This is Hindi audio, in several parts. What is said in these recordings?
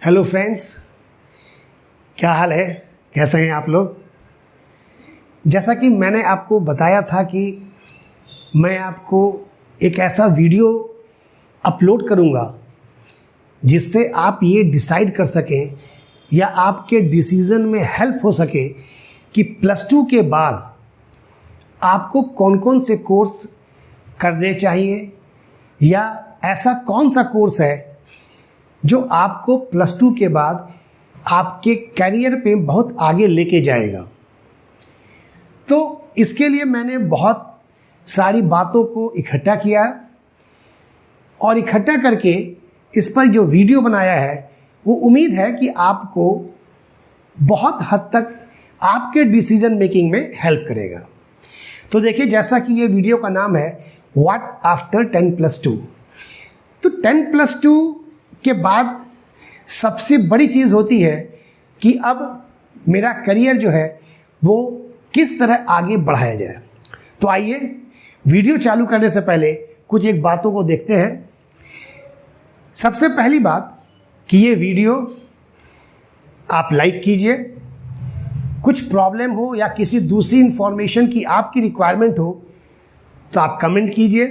हेलो फ्रेंड्स, क्या हाल है? कैसे हैं आप लोग? जैसा कि मैंने आपको बताया था कि मैं आपको एक ऐसा वीडियो अपलोड करूंगा जिससे आप ये डिसाइड कर सकें या आपके डिसीज़न में हेल्प हो सके कि +2 के बाद आपको कौन कौन से कोर्स करने चाहिए या ऐसा कौन सा कोर्स है जो आपको +2 के बाद आपके करियर पे बहुत आगे लेके जाएगा। तो इसके लिए मैंने बहुत सारी बातों को इकट्ठा किया और इकट्ठा करके इस पर जो वीडियो बनाया है वो उम्मीद है कि आपको बहुत हद तक आपके डिसीजन मेकिंग में हेल्प करेगा। तो देखिए, जैसा कि ये वीडियो का नाम है व्हाट आफ्टर 10+2। तो 10+2 के बाद सबसे बड़ी चीज़ होती है कि अब मेरा करियर जो है वो किस तरह आगे बढ़ाया जाए। तो आइए वीडियो चालू करने से पहले कुछ एक बातों को देखते हैं। सबसे पहली बात कि ये वीडियो आप लाइक कीजिए। कुछ प्रॉब्लम हो या किसी दूसरी इंफॉर्मेशन की आपकी रिक्वायरमेंट हो तो आप कमेंट कीजिए,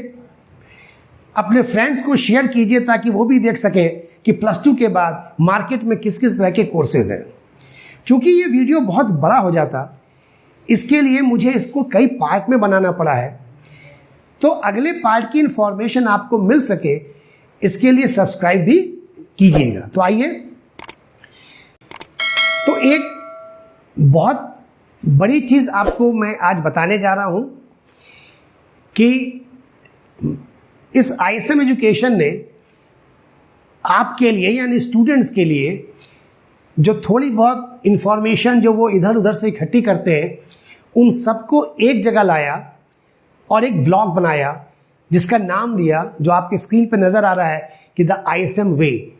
अपने फ्रेंड्स को शेयर कीजिए ताकि वो भी देख सकें कि +2 के बाद मार्केट में किस किस तरह के कोर्सेज हैं। चूँकि ये वीडियो बहुत बड़ा हो जाता, इसके लिए मुझे इसको कई पार्ट में बनाना पड़ा है। तो अगले पार्ट की इंफॉर्मेशन आपको मिल सके इसके लिए सब्सक्राइब भी कीजिएगा। तो आइए, तो एक बहुत बड़ी चीज़ आपको मैं आज बताने जा रहा हूँ कि इस ISM एजुकेशन ने आपके लिए यानी स्टूडेंट्स के लिए जो थोड़ी बहुत इंफॉर्मेशन जो वो इधर उधर से इकट्ठी करते हैं उन सबको एक जगह लाया और एक ब्लॉग बनाया जिसका नाम दिया, जो आपके स्क्रीन पे नज़र आ रहा है, कि द ISM वे।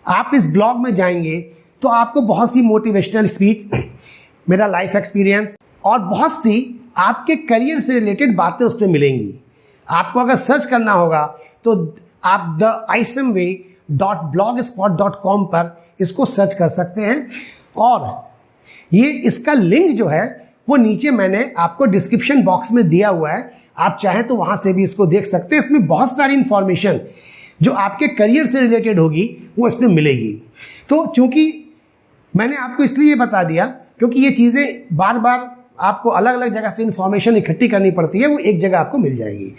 आप इस ब्लॉग में जाएंगे तो आपको बहुत सी मोटिवेशनल स्पीच, मेरा लाइफ एक्सपीरियंस और बहुत सी आपके करियर से रिलेटेड बातें उस पर मिलेंगी। आपको अगर सर्च करना होगा तो आप theismway.blogspot.com पर इसको सर्च कर सकते हैं और ये इसका लिंक जो है वो नीचे मैंने आपको डिस्क्रिप्शन बॉक्स में दिया हुआ है। आप चाहें तो वहाँ से भी इसको देख सकते हैं। इसमें बहुत सारी इंफॉर्मेशन जो आपके करियर से रिलेटेड होगी वो इसमें मिलेगी। तो चूँकि मैंने आपको इसलिए बता दिया क्योंकि ये चीज़ें बार बार आपको अलग अलग जगह से इंफॉर्मेशन इकट्ठी करनी पड़ती है, वो एक जगह आपको मिल जाएगी।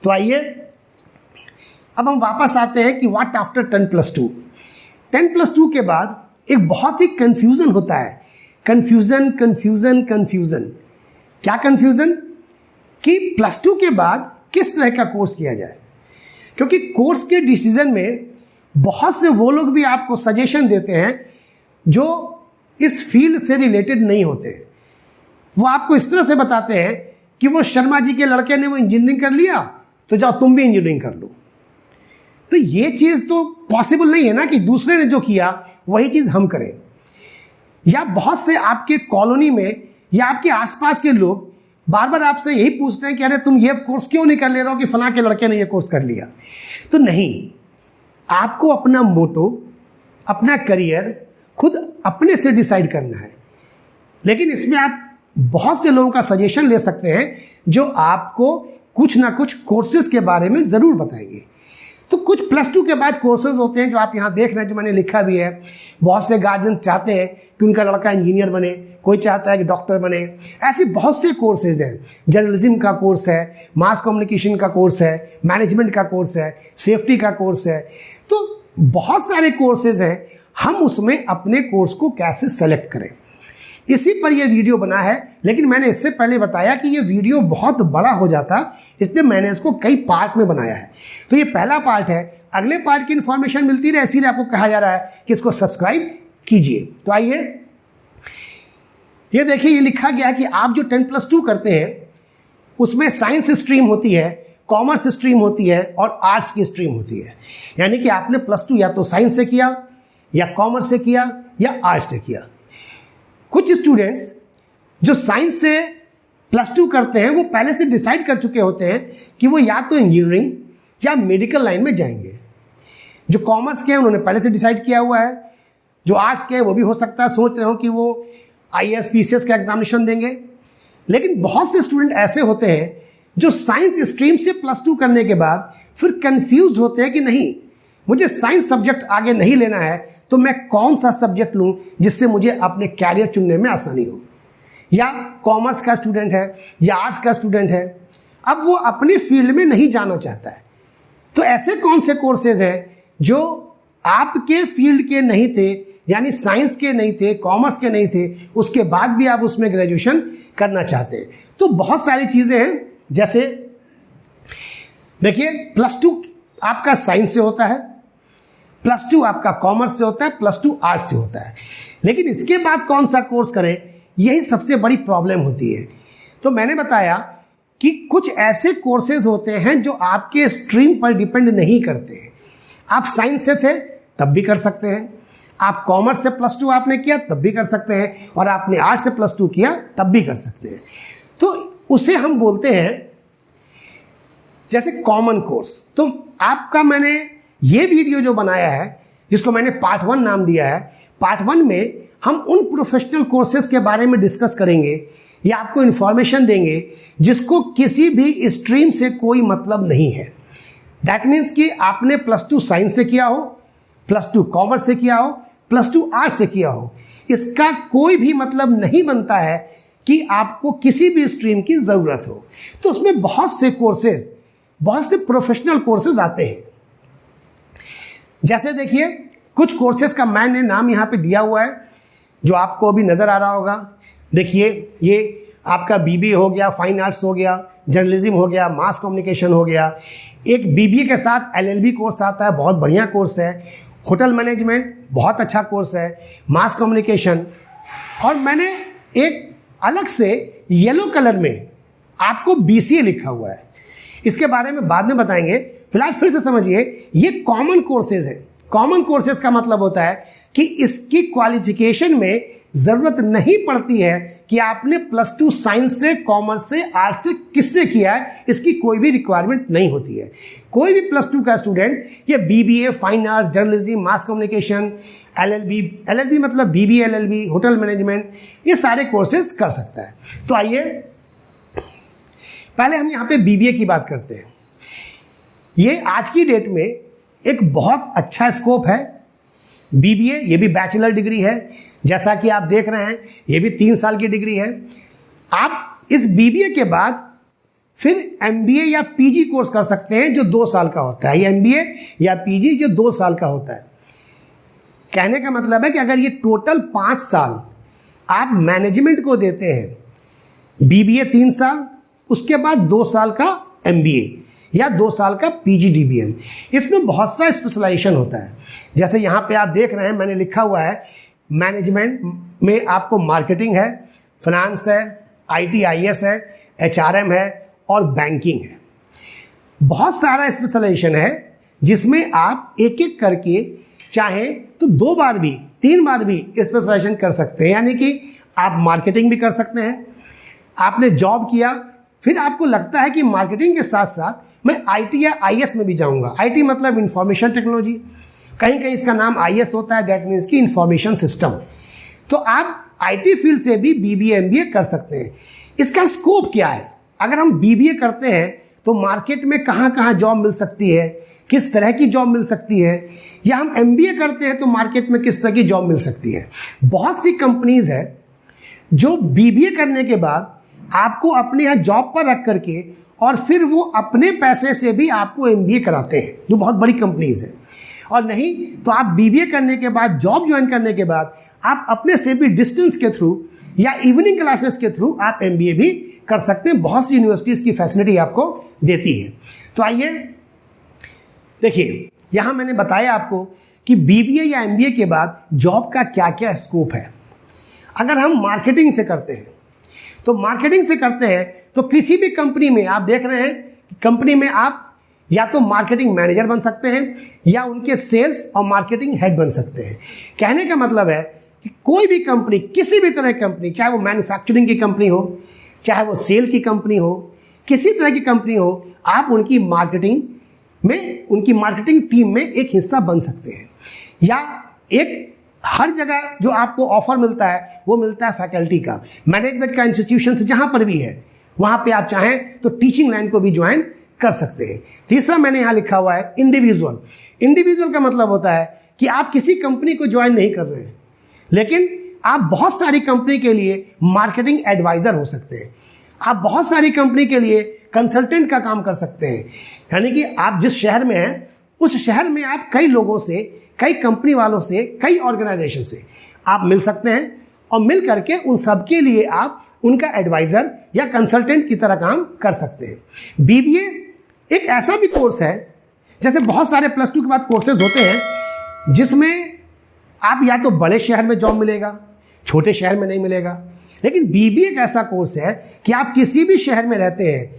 तो आइए अब हम वापस आते हैं कि व्हाट आफ्टर 10+2। 10+2 के बाद एक बहुत ही कंफ्यूजन होता है। कंफ्यूजन क्या कंफ्यूजन? कि +2 के बाद किस तरह का कोर्स किया जाए, क्योंकि कोर्स के डिसीजन में बहुत से वो लोग भी आपको सजेशन देते हैं जो इस फील्ड से रिलेटेड नहीं होते हैं। वो आपको इस तरह से बताते हैं कि वो शर्मा जी के लड़के ने वो इंजीनियरिंग कर लिया तो जाओ तुम भी इंजीनियरिंग कर लो। तो ये चीज़ तो पॉसिबल नहीं है ना कि दूसरे ने जो किया वही चीज़ हम करें। या बहुत से आपके कॉलोनी में या आपके आसपास के लोग बार बार आपसे यही पूछते हैं कि अरे तुम ये कोर्स क्यों नहीं कर ले रहे हो कि फलां के लड़के ने ये कोर्स कर लिया। तो नहीं, आपको अपना मोटो, अपना करियर खुद अपने से डिसाइड करना है। लेकिन इसमें आप बहुत से लोगों का सजेशन ले सकते हैं जो आपको कुछ ना कुछ कोर्सेज के बारे में ज़रूर बताएंगे। तो कुछ +2 के बाद कोर्सेज होते हैं जो आप यहाँ देख रहे हैं, जो मैंने लिखा भी है। बहुत से गार्जियन चाहते हैं कि उनका लड़का इंजीनियर बने, कोई चाहता है कि डॉक्टर बने। ऐसे बहुत से कोर्सेज हैं। जर्नलिज्म का कोर्स है, मास कम्युनिकेशन का कोर्स है, मैनेजमेंट का कोर्स है, सेफ्टी का कोर्स है। तो बहुत सारे कोर्सेज हैं। हम उसमें अपने कोर्स को कैसे सेलेक्ट करें, इसी पर यह वीडियो बना है। लेकिन मैंने इससे पहले बताया कि यह वीडियो बहुत बड़ा हो जाता, इसलिए मैंने इसको कई पार्ट में बनाया है। तो ये पहला पार्ट है। अगले पार्ट की इंफॉर्मेशन मिलती रहे, इसीलिए आपको कहा जा रहा है कि इसको सब्सक्राइब कीजिए। तो आइए, ये देखिए, ये लिखा गया है कि आप जो 10+2 करते हैं उसमें साइंस स्ट्रीम होती है, कॉमर्स स्ट्रीम होती है और आर्ट्स की स्ट्रीम होती है। यानी कि आपने +2 या तो साइंस से किया या कॉमर्स से किया या आर्ट्स से किया। कुछ स्टूडेंट्स जो साइंस से +2 करते हैं वो पहले से डिसाइड कर चुके होते हैं कि वो या तो इंजीनियरिंग या मेडिकल लाइन में जाएंगे। जो कॉमर्स के हैं उन्होंने पहले से डिसाइड किया हुआ है, जो आर्ट्स के हैं वो भी हो सकता है सोच रहे हो कि वो IAS PCS का एग्जामिनेशन देंगे। लेकिन बहुत से स्टूडेंट ऐसे होते हैं जो साइंस स्ट्रीम से +2 करने के बाद फिर कंफ्यूज होते हैं कि नहीं, मुझे साइंस सब्जेक्ट आगे नहीं लेना है, तो मैं कौन सा सब्जेक्ट लूं जिससे मुझे अपने कैरियर चुनने में आसानी हो। या कॉमर्स का स्टूडेंट है या आर्ट्स का स्टूडेंट है, अब वो अपने फील्ड में नहीं जाना चाहता है, तो ऐसे कौन से कोर्सेज हैं जो आपके फील्ड के नहीं थे, यानी साइंस के नहीं थे, कॉमर्स के नहीं थे, उसके बाद भी आप उसमें ग्रेजुएशन करना चाहते हैं। तो बहुत सारी चीज़ें हैं, जैसे देखिए +2 आपका साइंस से होता है, +2 आपका कॉमर्स से होता है, +2 आर्ट्स से होता है। लेकिन इसके बाद कौन सा कोर्स करें, यही सबसे बड़ी प्रॉब्लम होती है। तो मैंने बताया कि कुछ ऐसे कोर्सेज होते हैं जो आपके स्ट्रीम पर डिपेंड नहीं करते हैं। आप साइंस से थे तब भी कर सकते हैं, आप कॉमर्स से +2 आपने किया तब भी कर सकते हैं, और आपने आर्ट्स से +2 किया तब भी कर सकते हैं। तो उसे हम बोलते हैं जैसे कॉमन कोर्स। तो आपका मैंने ये वीडियो जो बनाया है, जिसको मैंने पार्ट 1 नाम दिया है, पार्ट 1 में हम उन प्रोफेशनल कोर्सेज के बारे में डिस्कस करेंगे या आपको इन्फॉर्मेशन देंगे जिसको किसी भी स्ट्रीम से कोई मतलब नहीं है। दैट मीन्स कि आपने +2 साइंस से किया हो, +2 कॉमर्स से किया हो, +2 आर्ट्स से किया हो, इसका कोई भी मतलब नहीं बनता है कि आपको किसी भी स्ट्रीम की ज़रूरत हो। तो उसमें बहुत से कोर्सेज, बहुत से प्रोफेशनल कोर्सेज आते हैं। जैसे देखिए कुछ कोर्सेज का मैंने नाम यहाँ पे दिया हुआ है, जो आपको अभी नज़र आ रहा होगा। देखिए ये आपका BBA हो गया, फाइन आर्ट्स हो गया, जर्नलिज्म हो गया, मास कम्युनिकेशन हो गया। एक BBA के साथ LLB कोर्स आता है, बहुत बढ़िया कोर्स है। होटल मैनेजमेंट बहुत अच्छा कोर्स है, मास कम्युनिकेशन। और मैंने एक अलग से येलो कलर में आपको BCA लिखा हुआ है, इसके बारे में बाद में बताएंगे। फिलहाल फिर से समझिए, ये कॉमन कोर्सेज है। कॉमन कोर्सेज का मतलब होता है कि इसकी क्वालिफिकेशन में ज़रूरत नहीं पड़ती है कि आपने +2 साइंस से, कॉमर्स से, आर्ट्स से, किससे किया है, इसकी कोई भी रिक्वायरमेंट नहीं होती है। कोई भी +2 का स्टूडेंट ये BBA, fine arts, journalism, mass communication, LLB मतलब BBA LLB, होटल मैनेजमेंट, ये सारे कोर्सेज कर सकता है। तो आइए पहले हम यहाँ पे BBA की बात करते हैं। ये आज की डेट में एक बहुत अच्छा स्कोप है। BBA ये भी बैचलर डिग्री है, जैसा कि आप देख रहे हैं, ये भी 3 साल की डिग्री है। आप इस BBA के बाद फिर MBA या PG कोर्स कर सकते हैं जो 2 साल का होता है, या MBA या PG जो 2 साल का होता है। कहने का मतलब है कि अगर ये टोटल 5 साल आप मैनेजमेंट को देते हैं, BBA 3 साल, उसके बाद 2 साल का MBA या 2 साल का PGDBM, इसमें बहुत सा स्पेशलाइजेशन होता है। जैसे यहाँ पे आप देख रहे हैं, मैंने लिखा हुआ है मैनेजमेंट में आपको मार्केटिंग है, फाइनेंस है, ITIS है, HRM है और बैंकिंग है। बहुत सारा स्पेशलाइजेशन है जिसमें आप एक एक करके चाहे तो 2 बार भी, 3 बार भी स्पेशलाइजेशन कर सकते हैं। यानी कि आप मार्केटिंग भी कर सकते हैं, आपने जॉब किया, फिर आपको लगता है कि मार्केटिंग के साथ साथ मैं IT या IS में भी जाऊंगा। IT मतलब इंफॉर्मेशन टेक्नोलॉजी, कहीं कहीं इसका नाम IS होता है, दैट मीन्स की इंफॉर्मेशन सिस्टम। तो आप IT फील्ड से भी BBA MBA कर सकते हैं। इसका स्कोप क्या है? अगर हम BBA करते हैं तो मार्केट में कहाँ कहाँ जॉब मिल सकती है, किस तरह की जॉब मिल सकती है, या हम MBA करते हैं तो मार्केट में किस तरह की जॉब मिल सकती है। बहुत सी कंपनीज है जो BBA करने के बाद आपको अपने यहाँ जॉब पर रख करके और फिर वो अपने पैसे से भी आपको MBA कराते हैं, जो बहुत बड़ी कंपनीज है। और नहीं तो आप BBA करने के बाद, जॉब ज्वाइन करने के बाद आप अपने से भी डिस्टेंस के थ्रू या इवनिंग क्लासेस के थ्रू आप MBA भी कर सकते हैं। बहुत सी यूनिवर्सिटीज की फैसिलिटी आपको देती है। तो आइए देखिए, यहाँ मैंने बताया आपको कि BBA या MBA के बाद जॉब का क्या क्या स्कोप है। अगर हम मार्केटिंग से करते हैं तो किसी भी कंपनी में आप देख रहे हैं, कंपनी में आप या तो मार्केटिंग मैनेजर बन सकते हैं या उनके सेल्स और मार्केटिंग हेड बन सकते हैं। कहने का मतलब है कि कोई भी कंपनी, किसी भी तरह की कंपनी, चाहे वो मैन्युफैक्चरिंग की कंपनी हो, चाहे वो सेल की कंपनी हो, किसी तरह की कंपनी हो, आप उनकी मार्केटिंग में उनकी मार्केटिंग टीम में एक हिस्सा बन सकते हैं। या एक हर जगह जो आपको ऑफर मिलता है वो मिलता है फैकल्टी का, मैनेजमेंट का, इंस्टीट्यूशन से जहाँ पर भी है वहाँ पे आप चाहें तो टीचिंग लाइन को भी ज्वाइन कर सकते हैं। तीसरा मैंने यहाँ लिखा हुआ है इंडिविजुअल। इंडिविजुअल का मतलब होता है कि आप किसी कंपनी को ज्वाइन नहीं कर रहे हैं, लेकिन आप बहुत सारी कंपनी के लिए मार्केटिंग एडवाइजर हो सकते हैं। आप बहुत सारी कंपनी के लिए कंसल्टेंट का काम कर सकते हैं। यानी कि आप जिस शहर में हैं उस शहर में आप कई लोगों से, कई कंपनी वालों से, कई ऑर्गेनाइजेशन से आप मिल सकते हैं और मिल करके उन सब के लिए आप उनका एडवाइजर या कंसल्टेंट की तरह काम कर सकते हैं। बीबीए एक ऐसा भी कोर्स है, जैसे बहुत सारे +2 के बाद कोर्सेज होते हैं जिसमें आप या तो बड़े शहर में जॉब मिलेगा, छोटे शहर में नहीं मिलेगा, लेकिन बीबीए एक ऐसा कोर्स है कि आप किसी भी शहर में रहते हैं,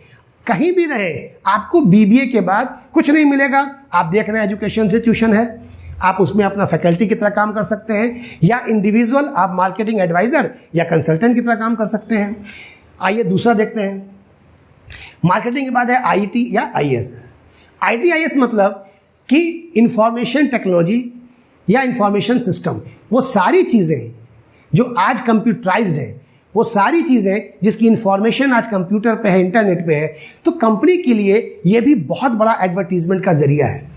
कहीं भी रहे, आपको बीबीए के बाद कुछ नहीं मिलेगा। आप देख रहे हैं एजुकेशन इंस्टीट्यूशन है, आप उसमें अपना फैकल्टी की तरह काम कर सकते हैं, या इंडिविजुअल आप मार्केटिंग एडवाइजर या कंसल्टेंट की तरह काम कर सकते हैं। आइए दूसरा देखते हैं। मार्केटिंग के बाद है आईटी या आईएस। आईटी आईएस मतलब कि इंफॉर्मेशन टेक्नोलॉजी या इंफॉर्मेशन सिस्टम, वो सारी चीज़ें जो आज कंप्यूटराइज्ड है, वो सारी चीज़ें जिसकी इंफॉर्मेशन आज कंप्यूटर पे है, इंटरनेट पे है, तो कंपनी के लिए ये भी बहुत बड़ा एडवर्टीजमेंट का जरिया है।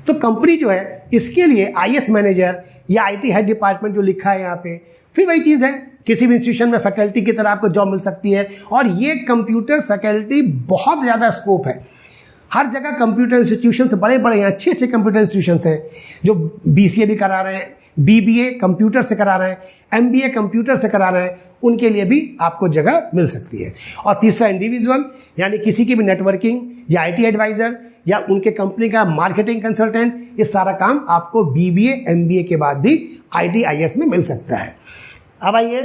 तो कंपनी जो है इसके लिए आईएस मैनेजर या आईटी हेड डिपार्टमेंट जो लिखा है यहाँ पे, फिर वही चीज़ है, किसी भी इंस्टीट्यूशन में फैकल्टी की तरह आपको जॉब मिल सकती है। और ये कंप्यूटर फैकल्टी बहुत ज़्यादा स्कोप है, हर जगह कंप्यूटर इंस्टीट्यूशन से बड़े बड़े हैं, अच्छे अच्छे कंप्यूटर इंस्टीट्यूशन हैं जो बीसीए भी करा रहे हैं, बीबीए कंप्यूटर से करा रहे हैं, एमबीए कंप्यूटर से करा रहे हैं, उनके लिए भी आपको जगह मिल सकती है। और तीसरा इंडिविजुअल, यानी किसी की भी नेटवर्किंग या आईटी एडवाइजर या उनके कंपनी का मार्केटिंग कंसल्टेंट, ये सारा काम आपको बीबीए एमबीए के बाद भी आईटी आईएस में मिल सकता है। अब आइए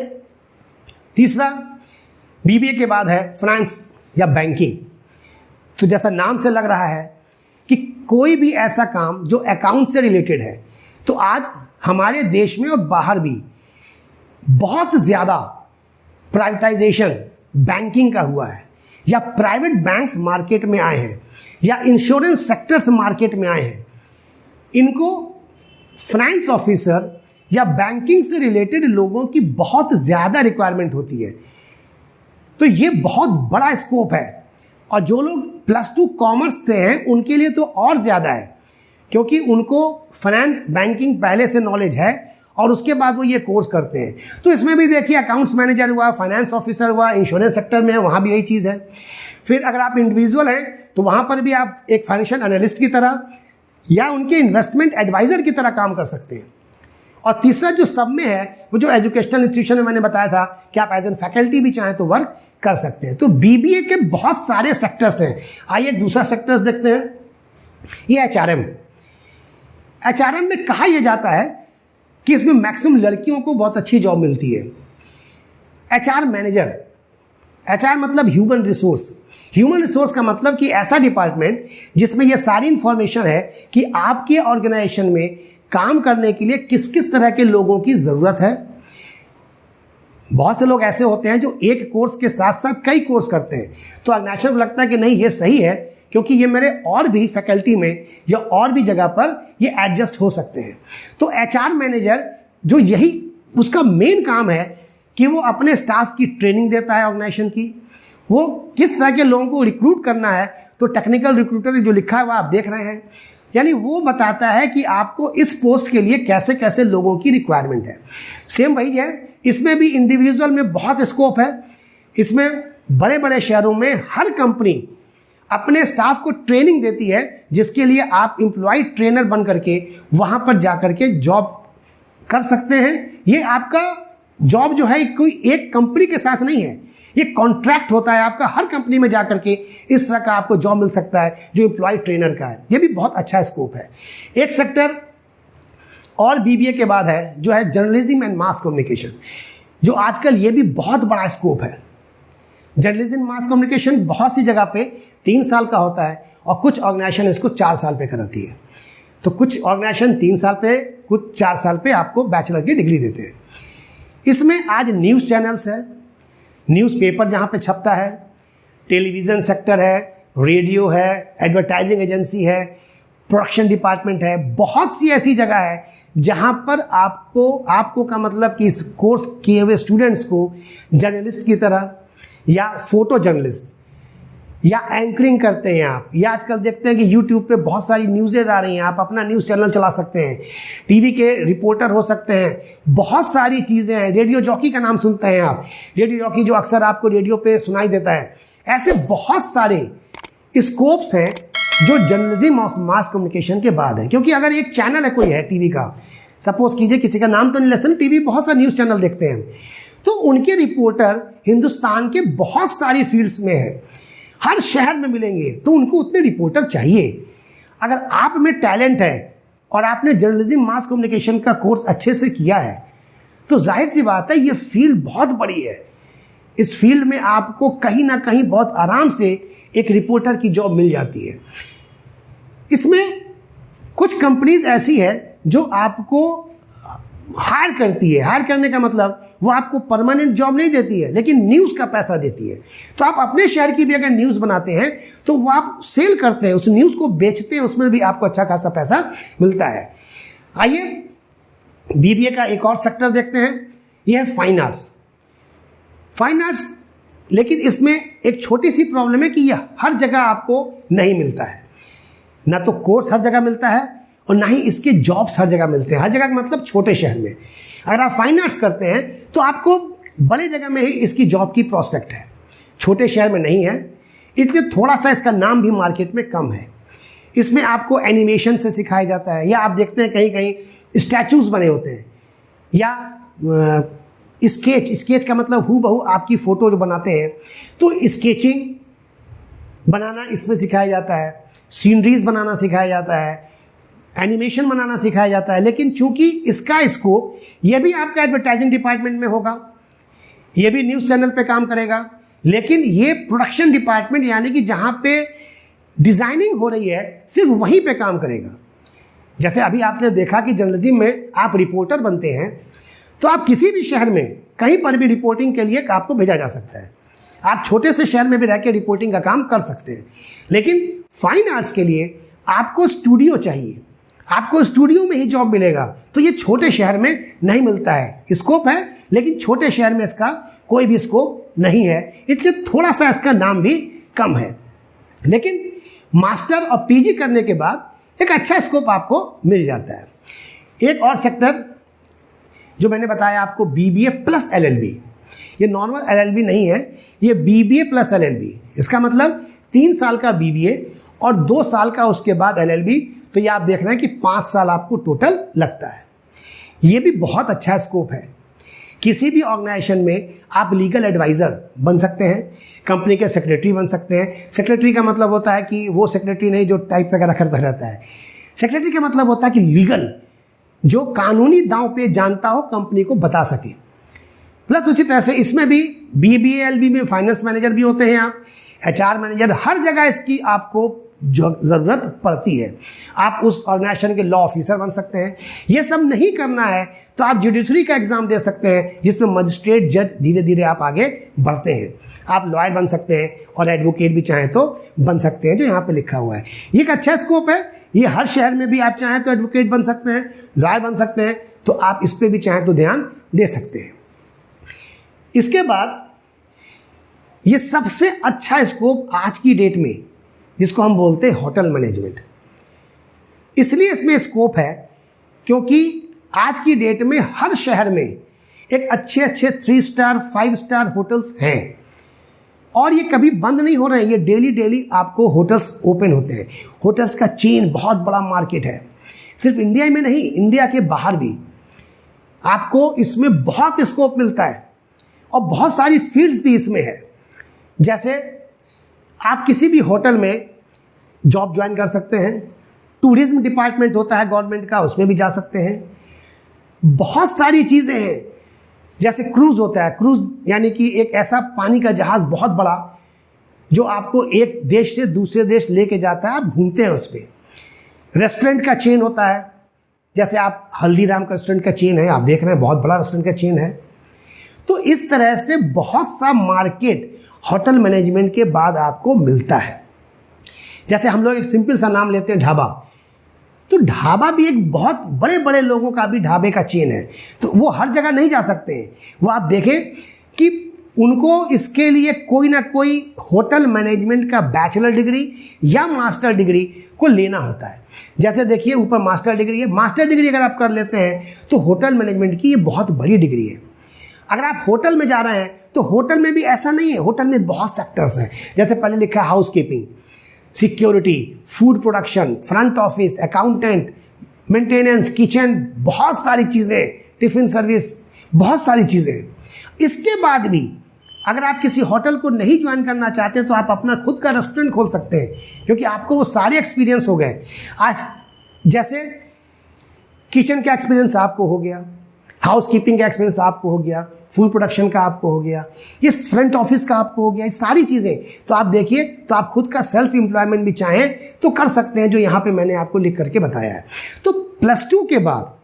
तीसरा, बीबीए के बाद है फाइनेंस या बैंकिंग। तो जैसा नाम से लग रहा है कि कोई भी ऐसा काम जो अकाउंट से रिलेटेड है, तो आज हमारे देश में और बाहर भी बहुत ज़्यादा प्राइवेटाइजेशन बैंकिंग का हुआ है, या प्राइवेट बैंक्स मार्केट में आए हैं, या इंश्योरेंस सेक्टर्स मार्केट में आए हैं। इनको फाइनेंस ऑफिसर या बैंकिंग से रिलेटेड लोगों की बहुत ज़्यादा रिक्वायरमेंट होती है। तो ये बहुत बड़ा स्कोप है, और जो लोग +2 कॉमर्स से हैं उनके लिए तो और ज़्यादा है, क्योंकि उनको फाइनेंस बैंकिंग पहले से नॉलेज है और उसके बाद वो ये कोर्स करते हैं। तो इसमें भी देखिए अकाउंट्स मैनेजर हुआ, फाइनेंस ऑफिसर हुआ, इंश्योरेंस सेक्टर में है वहाँ भी यही चीज़ है। फिर अगर आप इंडिविजुअल हैं तो वहाँ पर भी आप एक फाइनेंशियल एनालिस्ट की तरह या उनके इन्वेस्टमेंट एडवाइज़र की तरह काम कर सकते हैं। और तीसरा जो सब में है वो जो एजुकेशनल इंस्टीट्यूशन में मैंने बताया था कि आप एज एन फैकल्टी भी चाहें तो वर्क कर सकते हैं। तो बीबीए के बहुत सारे सेक्टर्स हैं। आइए दूसरा सेक्टर्स देखते हैं, ये एचआरएम। एचआरएम में कहा यह जाता है कि इसमें मैक्सिमम लड़कियों को बहुत अच्छी जॉब मिलती है। एचआर मैनेजर, एचआर मतलब ह्यूमन रिसोर्स। ह्यूमन रिसोर्स का मतलब कि ऐसा डिपार्टमेंट जिसमें यह सारी इंफॉर्मेशन है कि आपके ऑर्गेनाइजेशन में काम करने के लिए किस किस तरह के लोगों की ज़रूरत है। बहुत से लोग ऐसे होते हैं जो एक कोर्स के साथ साथ कई कोर्स करते हैं, तो ऑर्गेनाइजेशन को लगता है कि नहीं ये सही है क्योंकि ये मेरे और भी फैकल्टी में या और भी जगह पर ये एडजस्ट हो सकते हैं। तो एचआर मैनेजर जो यही उसका मेन काम है कि वो अपने स्टाफ की ट्रेनिंग देता है ऑर्गेनाइजेशन की, वो किस तरह के लोगों को रिक्रूट करना है। तो टेक्निकल रिक्रूटर जो लिखा है वो आप देख रहे हैं, यानी वो बताता है कि आपको इस पोस्ट के लिए कैसे कैसे लोगों की रिक्वायरमेंट है। सेम वही है, इसमें भी इंडिविजुअल में बहुत स्कोप है। इसमें बड़े बड़े शहरों में हर कंपनी अपने स्टाफ को ट्रेनिंग देती है, जिसके लिए आप एम्प्लॉय ट्रेनर बन करके वहाँ पर जा करके जॉब कर सकते हैं। ये आपका जॉब जो है कोई एक कंपनी के साथ नहीं है, ये कॉन्ट्रैक्ट होता है आपका, हर कंपनी में जाकर के इस तरह का आपको जॉब मिल सकता है जो एम्प्लॉय ट्रेनर का है। ये भी बहुत अच्छा स्कोप है। एक सेक्टर और बीबीए के बाद है जो है जर्नलिज्म एंड मास कम्युनिकेशन, जो आजकल ये भी बहुत बड़ा स्कोप है। जर्नलिज्म मास कम्युनिकेशन बहुत सी जगह पे 3 साल का होता है और कुछ ऑर्गेनाइजेशन इसको 4 साल पे कराती है। तो कुछ ऑर्गेनाइजेशन 3 साल पे, कुछ 4 साल पे आपको बैचलर की डिग्री देते हैं। इसमें आज न्यूज़ चैनल्स है, न्यूज़पेपर जहाँ पे छपता है, टेलीविज़न सेक्टर है, रेडियो है, एडवर्टाइजिंग एजेंसी है, प्रोडक्शन डिपार्टमेंट है, बहुत सी ऐसी जगह है जहां पर आपको का मतलब कि इस कोर्स किए हुए स्टूडेंट्स को जर्नलिस्ट की तरह या फोटो जर्नलिस्ट या एंकरिंग करते हैं आप, या आजकल देखते हैं कि यूट्यूब पे बहुत सारी न्यूज़ेज आ रही हैं, आप अपना न्यूज़ चैनल चला सकते हैं, टीवी के रिपोर्टर हो सकते हैं, बहुत सारी चीज़ें हैं। रेडियो जॉकी का नाम सुनते हैं आप, रेडियो जॉकी जो अक्सर आपको रेडियो पे सुनाई देता है। ऐसे बहुत सारे स्कोप्स हैं जो जर्नलिज्म और मास कम्युनिकेशन के बाद है। क्योंकि अगर एक चैनल है, कोई है टीवी का, सपोज कीजिए किसी का नाम तो नहीं लेसन, टीवी बहुत सा न्यूज़ चैनल देखते हैं, तो उनके रिपोर्टर हिंदुस्तान के बहुत सारी फील्ड्स में है, हर शहर में मिलेंगे, तो उनको उतने रिपोर्टर चाहिए। अगर आप में टैलेंट है और आपने जर्नलिज्म मास कम्युनिकेशन का कोर्स अच्छे से किया है, तो जाहिर सी बात है ये फील्ड बहुत बड़ी है। इस फील्ड में आपको कहीं ना कहीं बहुत आराम से एक रिपोर्टर की जॉब मिल जाती है। इसमें कुछ कंपनीज ऐसी है जो आपको हायर करती है। हायर करने का मतलब वो आपको परमानेंट जॉब नहीं देती है, लेकिन न्यूज़ का पैसा देती है। तो आप अपने शहर की भी अगर न्यूज़ बनाते हैं तो वो आप सेल करते हैं, उस न्यूज़ को बेचते हैं, उसमें भी आपको अच्छा खासा पैसा मिलता है। आइए बीबीए का एक और सेक्टर देखते हैं, यह है फाइन आर्ट्स। फाइन आर्ट्स, लेकिन इसमें एक छोटी सी प्रॉब्लम है कि यह हर जगह आपको नहीं मिलता है। ना तो कोर्स हर जगह मिलता है और ना ही इसके जॉब्स हर जगह मिलते हैं। हर जगह का मतलब छोटे शहर में। अगर आप फाइन आर्ट्स करते हैं तो आपको बड़े जगह में ही इसकी जॉब की प्रोस्पेक्ट है, छोटे शहर में नहीं है, इसलिए थोड़ा सा इसका नाम भी मार्केट में कम है। इसमें आपको एनिमेशन से सिखाया जाता है, या आप देखते हैं कहीं कहीं स्टैचूज बने होते हैं, या स्केच का मतलब हू बहू आपकी फ़ोटो जो बनाते हैं, तो स्केचिंग बनाना इसमें सिखाया जाता है, सीनरीज बनाना सिखाया जाता है, एनिमेशन बनाना सिखाया जाता है। लेकिन चूंकि इसका स्कोप ये भी आपका एडवर्टाइजिंग डिपार्टमेंट में होगा, ये भी न्यूज़ चैनल पे काम करेगा, लेकिन ये प्रोडक्शन डिपार्टमेंट यानी कि जहाँ पे डिज़ाइनिंग हो रही है सिर्फ वहीं पे काम करेगा। जैसे अभी आपने देखा कि जर्नलिज्म में आप रिपोर्टर बनते हैं तो आप किसी भी शहर में कहीं पर भी रिपोर्टिंग के लिए आपको भेजा जा सकता है। आप छोटे से शहर में भी रह के रिपोर्टिंग का काम कर सकते हैं। लेकिन फाइन आर्ट्स के लिए आपको स्टूडियो चाहिए, आपको स्टूडियो में ही जॉब मिलेगा, तो ये छोटे शहर में नहीं मिलता है। स्कोप है लेकिन छोटे शहर में इसका कोई भी स्कोप नहीं है, इसलिए थोड़ा सा इसका नाम भी कम है। लेकिन मास्टर और पीजी करने के बाद एक अच्छा स्कोप आपको मिल जाता है। एक और सेक्टर जो मैंने बताया आपको, बीबीए प्लस एलएलबी। ये नॉर्मल एलएलबी नहीं है, ये बीबीए प्लस एलएलबी। इसका मतलब 3 साल का बीबीए और 2 साल का उसके बाद एलएलबी, तो ये आप देख रहे हैं कि 5 साल आपको टोटल लगता है। ये भी बहुत अच्छा स्कोप है। किसी भी ऑर्गेनाइजेशन में आप लीगल एडवाइज़र बन सकते हैं, कंपनी के सेक्रेटरी बन सकते हैं। सेक्रेटरी का मतलब होता है कि वो सेक्रेटरी नहीं जो टाइप वगैरह करता रहता है। सेक्रेटरी का मतलब होता है कि लीगल, जो कानूनी दांव पे जानता हो, कंपनी को बता सके। प्लस उसी तरह से इसमें भी बीबीए एलबी में फाइनेंस मैनेजर भी होते हैं, आप एचआर मैनेजर, हर जगह इसकी आपको जो ज़रूरत पड़ती है। आप उस ऑर्गेनाइजेशन के लॉ ऑफिसर बन सकते हैं। ये सब नहीं करना है तो आप जुडिशरी का एग्जाम दे सकते हैं, जिसमें मजिस्ट्रेट, जज, धीरे धीरे आप आगे बढ़ते हैं। आप लॉयर बन सकते हैं और एडवोकेट भी चाहें तो बन सकते हैं, जो यहाँ पे लिखा हुआ है। ये एक अच्छा स्कोप है। ये हर शहर में भी आप चाहें तो एडवोकेट बन सकते हैं, लॉयर बन सकते हैं, तो आप इस पर भी चाहें तो ध्यान दे सकते हैं। इसके बाद ये सबसे अच्छा स्कोप आज की डेट में, जिसको हम बोलते हैं होटल मैनेजमेंट। इसलिए इसमें स्कोप है क्योंकि आज की डेट में हर शहर में एक अच्छे अच्छे 3 स्टार 5 स्टार होटल्स हैं, और ये कभी बंद नहीं हो रहे हैं। ये डेली डेली आपको होटल्स ओपन होते हैं। होटल्स का चेन बहुत बड़ा मार्केट है, सिर्फ इंडिया में नहीं, इंडिया के बाहर भी आपको इसमें बहुत स्कोप मिलता है, और बहुत सारी फील्ड्स भी इसमें है। जैसे आप किसी भी होटल में जॉब ज्वाइन कर सकते हैं, टूरिज्म डिपार्टमेंट होता है गवर्नमेंट का, उसमें भी जा सकते हैं। बहुत सारी चीज़ें हैं, जैसे क्रूज़ होता है। क्रूज़ यानी कि एक ऐसा पानी का जहाज़ बहुत बड़ा जो आपको एक देश से दूसरे देश लेके जाता है, आप घूमते हैं उस पर। रेस्टोरेंट का चेन होता है, जैसे आप हल्दीराम का रेस्टोरेंट का चेन है, आप देख रहे हैं बहुत बड़ा रेस्टोरेंट का चेन है। तो इस तरह से बहुत सा मार्केट होटल मैनेजमेंट के बाद आपको मिलता है। जैसे हम लोग एक सिंपल सा नाम लेते हैं ढाबा, तो ढाबा भी एक बहुत बड़े बड़े लोगों का भी ढाबे का चेन है, तो वो हर जगह नहीं जा सकते हैं। वो आप देखें कि उनको इसके लिए कोई ना कोई होटल मैनेजमेंट का बैचलर डिग्री या मास्टर डिग्री को लेना होता है। जैसे देखिए ऊपर मास्टर डिग्री है, मास्टर डिग्री अगर आप कर लेते हैं तो होटल मैनेजमेंट की ये बहुत बड़ी डिग्री है। अगर आप होटल में जा रहे हैं तो होटल में भी ऐसा नहीं है, होटल में बहुत सेक्टर्स हैं। जैसे पहले लिखा है house keeping, security, food production, front office, accountant, maintenance, kitchen, बहुत सारी चीज़ें, टिफिन सर्विस, बहुत सारी चीज़ें। इसके बाद भी अगर आप किसी होटल को नहीं ज्वाइन करना चाहते तो आप अपना खुद का रेस्टोरेंट खोल सकते हैं, क्योंकि आपको वो सारे एक्सपीरियंस हो गए। आज जैसे किचन का एक्सपीरियंस आपको हो गया, हाउस कीपिंग का एक्सपीरियंस आपको हो गया, फूड प्रोडक्शन का आपको हो गया, ये फ्रंट ऑफिस का आपको हो गया, ये सारी चीज़ें। तो आप देखिए, तो आप खुद का सेल्फ एम्प्लॉयमेंट भी चाहें तो कर सकते हैं, जो यहाँ पे मैंने आपको लिख करके बताया है। तो +2 के बाद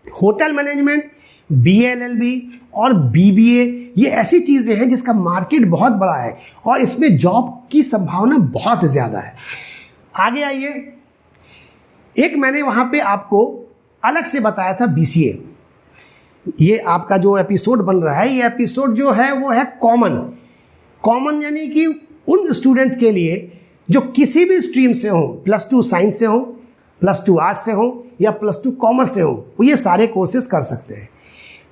होटल मैनेजमेंट, BLLB और BBA, ये ऐसी चीज़ें हैं जिसका मार्केट बहुत बड़ा है और इसमें जॉब की संभावना बहुत ज़्यादा है। आगे आइए, एक मैंने वहाँ पे आपको अलग से बताया था BCA। ये आपका जो एपिसोड बन रहा है, ये एपिसोड जो है वो है कॉमन, यानी कि उन स्टूडेंट्स के लिए जो किसी भी स्ट्रीम से हो, +2 साइंस से हो, +2 आर्ट्स से हो या +2 कॉमर्स से हो, वो ये सारे कोर्सेज कर सकते हैं।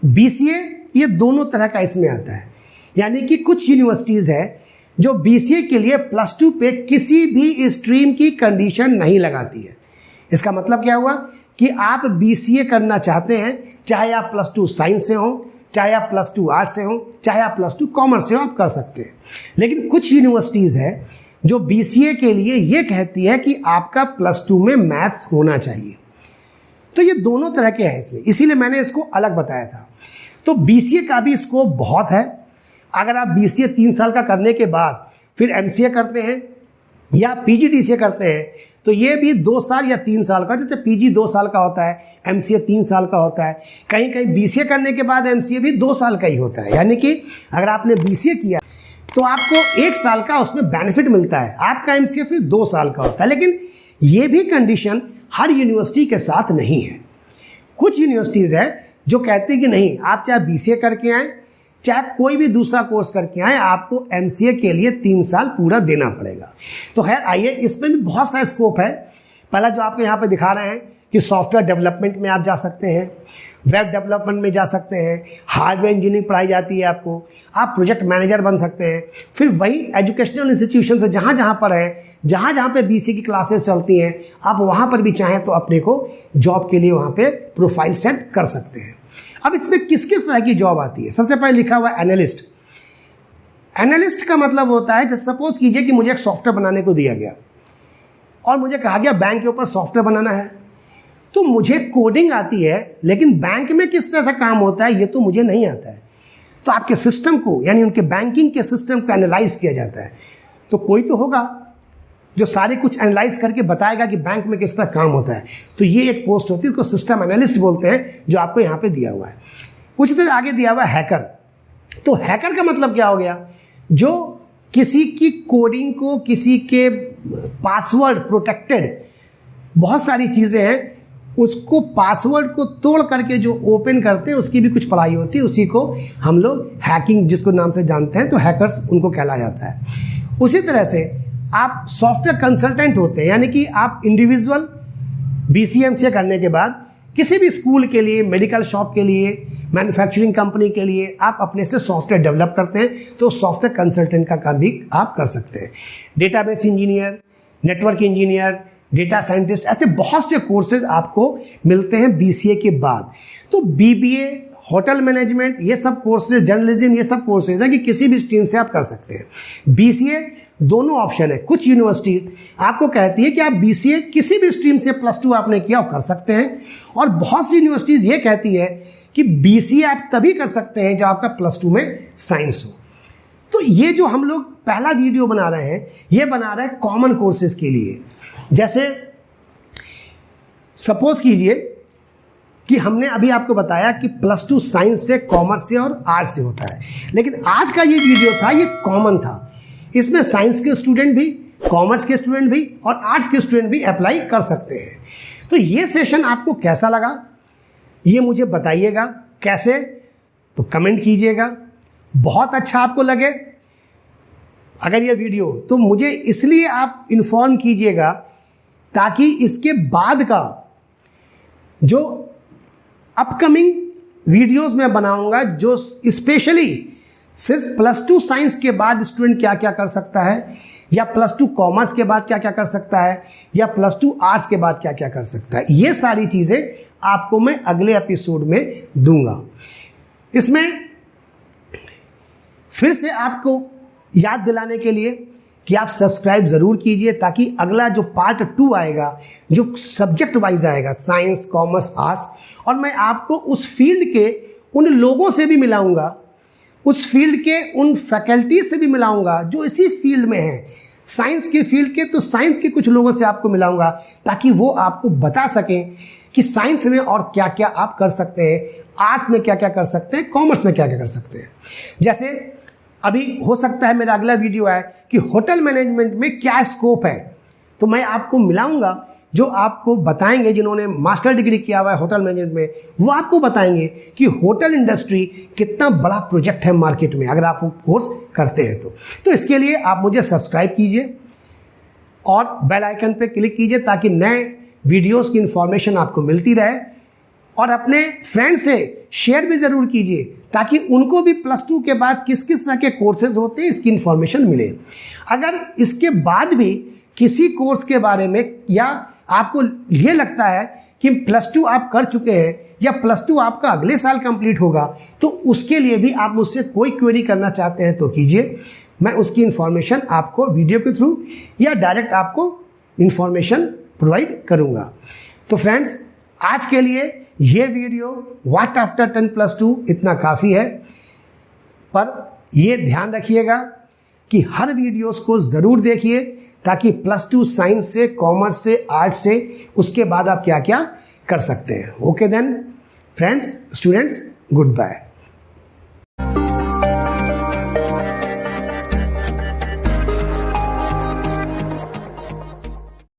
BCA ये दोनों तरह का इसमें आता है, यानी कि कुछ यूनिवर्सिटीज़ है जो BCA के लिए +2 पे किसी भी स्ट्रीम की कंडीशन नहीं लगाती है। इसका मतलब क्या हुआ कि आप BCA करना चाहते हैं, चाहे आप +2 साइंस से हो, चाहे आप +2 आर्ट्स से हो, चाहे आप +2 कॉमर्स से हो, आप कर सकते हैं। लेकिन कुछ यूनिवर्सिटीज़ है जो BCA के लिए ये कहती है कि आपका +2 में मैथ्स होना चाहिए। तो ये दोनों तरह के हैं इसमें, इसीलिए मैंने इसको अलग बताया था। तो BCA का भी स्कोप बहुत है। अगर आप BCA 3 साल का करने के बाद फिर MCA करते हैं या PGDCA करते हैं तो ये भी 2 साल या 3 साल का, जैसे PG 2 साल का होता है, MCA 3 साल का होता है, कहीं कहीं BCA करने के बाद MCA भी 2 साल का ही होता है। यानी कि अगर आपने BCA किया तो आपको 1 साल का उसमें बेनिफिट मिलता है, आपका MCA फिर 2 साल का होता है। लेकिन ये भी कंडीशन हर यूनिवर्सिटी के साथ नहीं है। कुछ यूनिवर्सिटीज़ है जो कहते हैं कि नहीं, आप चाहे BCA करके आएँ, चाहे कोई भी दूसरा कोर्स करके आए, आपको MCA के लिए 3 साल पूरा देना पड़ेगा। तो खैर आइए, इसमें भी बहुत सारा स्कोप है। पहला जो आपको यहाँ पे दिखा रहे हैं कि सॉफ्टवेयर डेवलपमेंट में आप जा सकते हैं, वेब डेवलपमेंट में जा सकते हैं, हार्डवेयर इंजीनियरिंग पढ़ाई जाती है आपको, आप प्रोजेक्ट मैनेजर बन सकते हैं। फिर वही एजुकेशनल इंस्टीट्यूशन से जहाँ जहाँ पर है, जहाँ जहाँ पे BCA की क्लासेस चलती हैं, आप वहाँ पर भी चाहें तो अपने को जॉब के लिए वहाँ पे प्रोफाइल सेट कर सकते हैं। अब इसमें किस किस तरह की जॉब आती है? सबसे पहले लिखा हुआ है एनालिस्ट। एनालिस्ट का मतलब होता है, जैसे सपोज कीजिए कि मुझे एक सॉफ्टवेयर बनाने को दिया गया और मुझे कहा गया बैंक के ऊपर सॉफ्टवेयर बनाना है, तो मुझे कोडिंग आती है, लेकिन बैंक में किस तरह से काम होता है ये तो मुझे नहीं आता है। तो आपके सिस्टम को, यानी उनके बैंकिंग के सिस्टम को एनालाइज किया जाता है। तो कोई तो होगा जो सारे कुछ एनालाइज करके बताएगा कि बैंक में किस तरह काम होता है। तो ये एक पोस्ट होती है, उसको सिस्टम एनालिस्ट बोलते हैं, जो आपको यहाँ पे दिया हुआ है। उसी तरह आगे दिया हुआ है हैकर। तो हैकर का मतलब क्या हो गया? जो किसी की कोडिंग को, किसी के पासवर्ड प्रोटेक्टेड, बहुत सारी चीज़ें हैं, उसको पासवर्ड को तोड़ करके जो ओपन करते हैं, उसकी भी कुछ पढ़ाई होती है। उसी को हम लोग हैकिंग जिसको नाम से जानते हैं, तो हैकर्स उनको कहला जाता है। उसी तरह से आप सॉफ्टवेयर कंसल्टेंट होते हैं, यानी कि आप इंडिविजुअल BCA MCA करने के बाद किसी भी स्कूल के लिए, मेडिकल शॉप के लिए, मैन्युफैक्चरिंग कंपनी के लिए आप अपने से सॉफ्टवेयर डेवलप करते हैं, तो सॉफ्टवेयर कंसल्टेंट का काम भी आप कर सकते हैं। Database engineer, network engineer, data scientist, ऐसे बहुत से कोर्सेज आपको मिलते हैं BCA के बाद। तो BBA, होटल मैनेजमेंट, ये सब कोर्सेज, जर्नलिज्म, ये सब कोर्सेज है कि किसी भी स्ट्रीम से आप कर सकते हैं। BCA दोनों ऑप्शन है। कुछ यूनिवर्सिटीज आपको कहती है कि आप BCA किसी भी स्ट्रीम से +2 आपने किया वो कर सकते हैं, और बहुत सी यूनिवर्सिटीज ये कहती है कि BCA आप तभी कर सकते हैं जब आपका +2 में साइंस हो। तो ये जो हम लोग पहला वीडियो बना रहे हैं, ये बना रहे हैं कॉमन कोर्सेज के लिए। जैसे सपोज कीजिए कि हमने अभी आपको बताया कि +2 साइंस से, कॉमर्स से और आर्ट्स से होता है, लेकिन आज का ये वीडियो था, ये कॉमन था। इसमें साइंस के स्टूडेंट भी कॉमर्स के स्टूडेंट भी और आर्ट्स के स्टूडेंट भी अप्लाई कर सकते हैं। तो ये सेशन आपको कैसा लगा ये मुझे बताइएगा। कैसे, तो कमेंट कीजिएगा। बहुत अच्छा आपको लगे अगर ये वीडियो, तो मुझे इसलिए आप इन्फॉर्म कीजिएगा ताकि इसके बाद का जो अपकमिंग वीडियोस में बनाऊंगा, जो स्पेशली सिर्फ +2 साइंस के बाद स्टूडेंट क्या क्या कर सकता है, या +2 कॉमर्स के बाद क्या क्या कर सकता है, या +2 आर्ट्स के बाद क्या क्या कर सकता है, ये सारी चीज़ें आपको मैं अगले एपिसोड में दूंगा। इसमें फिर से आपको याद दिलाने के लिए कि आप सब्सक्राइब ज़रूर कीजिए, ताकि अगला जो पार्ट 2 आएगा, जो सब्जेक्ट वाइज आएगा, साइंस, कॉमर्स, आर्ट्स, और मैं आपको उस फील्ड के उन लोगों से भी मिलाऊंगा, उस फील्ड के उन फैकल्टी से भी मिलाऊंगा जो इसी फील्ड में हैं। साइंस के फील्ड के, तो साइंस के कुछ लोगों से आपको मिलाऊंगा, ताकि वो आपको बता सकें कि साइंस में और क्या क्या आप कर सकते हैं, आर्ट्स में क्या क्या कर सकते हैं, कॉमर्स में क्या क्या कर सकते हैं। जैसे अभी हो सकता है मेरा अगला वीडियो है कि होटल मैनेजमेंट में क्या स्कोप है, तो मैं आपको मिलाऊंगा जो आपको बताएंगे, जिन्होंने मास्टर डिग्री किया हुआ है होटल मैनेजमेंट में, वो आपको बताएंगे कि होटल इंडस्ट्री कितना बड़ा प्रोजेक्ट है मार्केट में, अगर आप वो कोर्स करते हैं तो इसके लिए आप मुझे सब्सक्राइब कीजिए और बेल आइकन पे क्लिक कीजिए, ताकि नए वीडियोस की इंफॉर्मेशन आपको मिलती रहे। और अपने फ्रेंड से शेयर भी ज़रूर कीजिए, ताकि उनको भी +2 के बाद किस किस तरह के कोर्सेज होते हैं इसकी इंफॉर्मेशन मिले। अगर इसके बाद भी किसी कोर्स के बारे में, या आपको ये लगता है कि +2 आप कर चुके हैं या +2 आपका अगले साल कंप्लीट होगा, तो उसके लिए भी आप मुझसे कोई क्वेरी करना चाहते हैं तो कीजिए। मैं उसकी इंफॉर्मेशन आपको वीडियो के थ्रू या डायरेक्ट आपको इंफॉर्मेशन प्रोवाइड करूँगा। तो फ्रेंड्स, आज के लिए ये वीडियो व्हाट आफ्टर 10+2 इतना काफ़ी है, पर ये ध्यान रखिएगा कि हर वीडियोस को ज़रूर देखिए, ताकि +2 साइंस से, कॉमर्स से, आर्ट्स से, उसके बाद आप क्या क्या कर सकते हैं। Okay then friends, students, good bye.